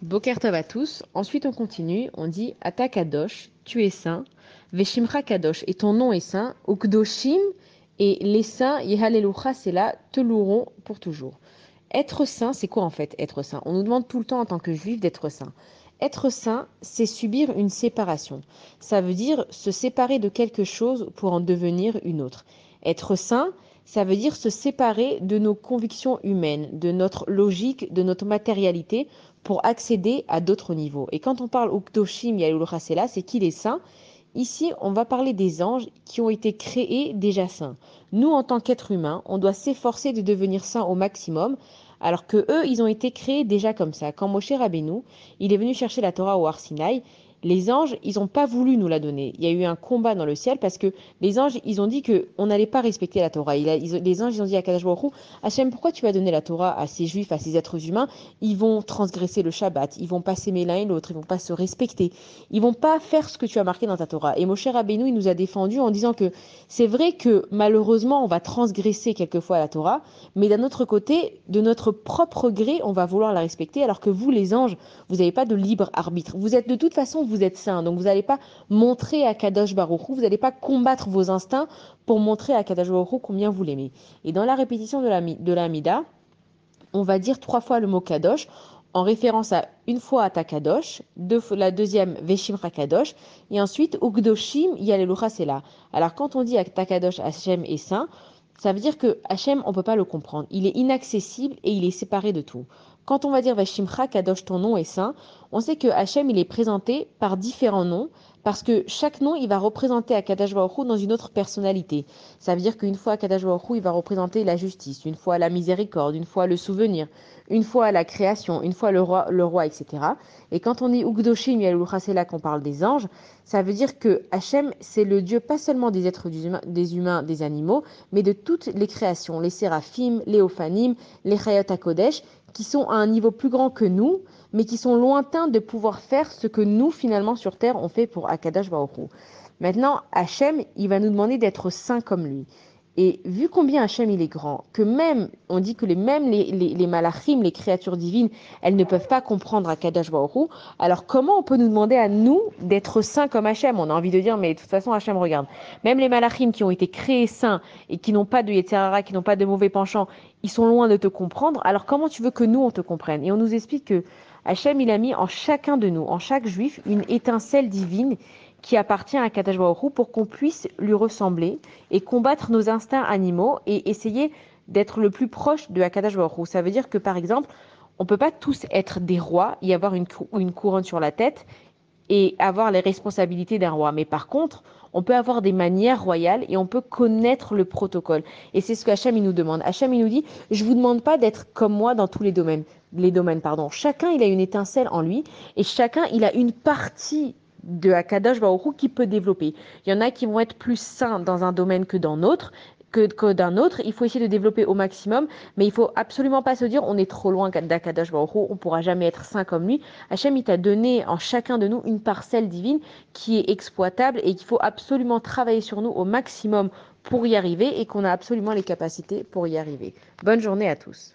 Boker Tov à tous. Ensuite, on continue. On dit Ata Kadosh, tu es saint. Veshimcha Kadosh, et ton nom est saint. Ukdoshim, et les saints, Yehalelucha, c'est là, te loueront pour toujours. Être saint, c'est quoi en fait être saint? On nous demande tout le temps en tant que juif d'être saint. Être saint, c'est subir une séparation. Ça veut dire se séparer de quelque chose pour en devenir une autre. Être saint, ça veut dire se séparer de nos convictions humaines, de notre logique, de notre matérialité pour accéder à d'autres niveaux. Et quand on parle Ukdoshim Yalul Chasela, c'est qui les saints? Ici, on va parler des anges qui ont été créés déjà saints. Nous, en tant qu'êtres humains, on doit s'efforcer de devenir saints au maximum, alors que eux, ils ont été créés déjà comme ça. Quand Moshe Rabbeinu, il est venu chercher la Torah au Har Sinaï, les anges, ils n'ont pas voulu nous la donner. Il y a eu un combat dans le ciel parce que les anges, ils ont dit qu'on n'allait pas respecter la Torah. Les anges, ils ont dit à Kadosh Baruch Hu, Hachem, pourquoi tu vas donner la Torah à ces juifs, à ces êtres humains? Ils vont transgresser le Shabbat, ils vont pas s'aimer l'un et l'autre, ils vont pas se respecter, ils vont pas faire ce que tu as marqué dans ta Torah. Et Moshe Rabbeinu, il nous a défendu en disant que c'est vrai que malheureusement, on va transgresser quelquefois la Torah, mais d'un autre côté, de notre propre gré, on va vouloir la respecter, alors que vous, les anges, vous n'avez pas de libre arbitre. Vous êtes de toute façon, vous êtes saints, donc vous n'allez pas montrer à Kadosh Baruch Hu, vous n'allez pas combattre vos instincts pour montrer à Kadosh Baruch Hu combien vous l'aimez. Et dans la répétition de la Mida, on va dire 3 fois le mot Kadosh, en référence à une fois à ta Kadosh, la deuxième Veshimcha Kadosh, et ensuite Ugdoshim Yalelucha c'est là. Alors quand on dit à ta Kadosh Hachem est saint, ça veut dire que Hachem, on ne peut pas le comprendre. Il est inaccessible et il est séparé de tout. Quand on va dire Veshimcha Kadosh, ton nom est saint, on sait que Hachem, il est présenté par différents noms, parce que chaque nom, il va représenter Akadosh Baruch Hu dans une autre personnalité. Ça veut dire qu'une fois Akadosh Baruch Hu, il va représenter la justice, une fois la miséricorde, une fois le souvenir, une fois la création, une fois le roi, etc. Et quand on dit Ugdoshim Yalul c'est là qu'on parle des anges, ça veut dire que Hachem, c'est le Dieu pas seulement des êtres humains, des animaux, mais de toutes les créations, les séraphim, les ophanim, les chayot HaKodesh, qui sont à un niveau plus grand que nous, mais qui sont lointains de pouvoir faire ce que nous, finalement, sur Terre, on fait pour Akadosh Baruch Hu. Maintenant, Hachem, il va nous demander d'être saints comme lui. Et vu combien Hachem, il est grand, que même, on dit que même les malachim, les créatures divines, elles ne peuvent pas comprendre Akadosh Baruch Hu, alors comment on peut nous demander à nous d'être saints comme Hachem? On a envie de dire, mais de toute façon, Hachem, regarde, même les malachim qui ont été créés saints et qui n'ont pas de Yetzer Hara, qui n'ont pas de mauvais penchants, ils sont loin de te comprendre, alors comment tu veux que nous, on te comprenne? Et on nous explique que Hachem, il a mis en chacun de nous, en chaque juif, une étincelle divine qui appartient à Kadosh Baruch Hu pour qu'on puisse lui ressembler et combattre nos instincts animaux et essayer d'être le plus proche de Akadosh Baruch Hu. Ça veut dire que, par exemple, on ne peut pas tous être des rois y avoir une couronne sur la tête et avoir les responsabilités d'un roi. Mais par contre, on peut avoir des manières royales et on peut connaître le protocole. Et c'est ce que Hachem il nous demande. Hachem il nous dit, je vous demande pas d'être comme moi dans tous les domaines. Chacun il a une étincelle en lui et chacun il a une partie de Akadosh Baruch Hu qui peut développer. Il y en a qui vont être plus sains dans un domaine que dans l'autre, que d'un autre. Il faut essayer de développer au maximum, mais il faut absolument pas se dire on est trop loin d'Akadosh Baruch Hu, on pourra jamais être saint comme lui. Hachem, il t'a donné en chacun de nous une parcelle divine qui est exploitable et qu'il faut absolument travailler sur nous au maximum pour y arriver et qu'on a absolument les capacités pour y arriver. Bonne journée à tous.